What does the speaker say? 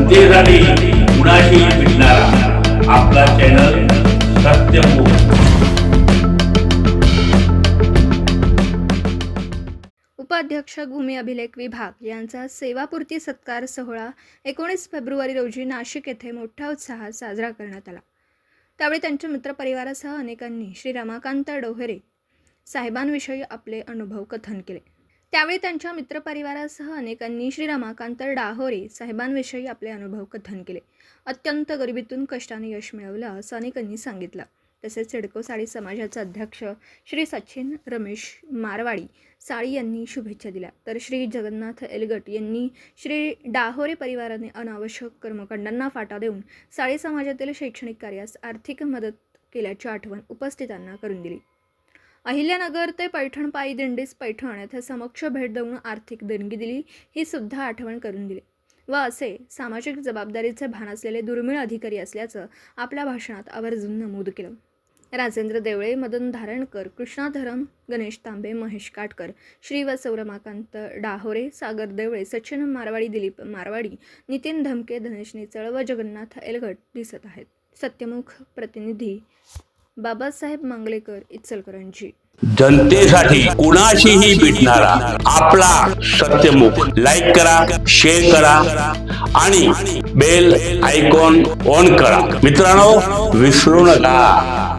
जनतेसाठी कुणाशी भेटणारा आपला चॅनल सत्यमुख। उपाध्यक्ष भूमी अभिलेख विभाग यांचा सेवापूर्ती सत्कार सोहळा 19 फेब्रुवारी रोजी नाशिक येथे मोठ्या उत्साहात साजरा करण्यात आला। त्यावेळी त्यांच्या मित्रपरिवारासह अनेकांनी श्री रमाकांत डोहरे साहेबांविषयी आपले अनुभव कथन केले। अत्यंत गरिबीतून कष्टाने यश मिळवलं असं अनेकांनी सांगितलं। तसेच सिडको साडी समाजाचे अध्यक्ष श्री सचिन रमेश मारवाडी साळी यांनी शुभेच्छा दिल्या। तर श्री जगन्नाथ एलगट यांनी श्री डाहोरे परिवाराने अनावश्यक कर्मकांडांना फाटा देऊन साळी समाजातील शैक्षणिक कार्यास आर्थिक मदत केल्याची आठवण उपस्थितांना करून दिली। अहिल्यानगर ते पैठण पायी दिंडीस पैठण येथे समक्ष भेट देऊन आर्थिक देणगी दिली ही सुद्धा आठवण करून दिली व असे सामाजिक जबाबदारीचे भान असलेले दुर्मिळ अधिकारी असल्याचं आपल्या भाषणात आवर्जून नमूद केलं। राजेंद्र देवळे, मदन धारणकर, कृष्णा धरम, गणेश तांबे, महेश काटकर, श्री व रमाकांत डाहोरे, सागर देवळे, सचिन मारवाडी, दिलीप मारवाडी, नितीन धमके, धनेश निचळ व जगन्नाथ एलगट दिसत आहेत। सत्यमुख प्रतिनिधी बाबासाहेब मांगलेकर, इचलकरंजी। जनतेसाठी कुणाशीही भेटणारा आपला सत्यमुख। लाईक करा, शेअर करा आणि बेल आयकॉन ऑन करा। मित्रांनो, विसरू नका।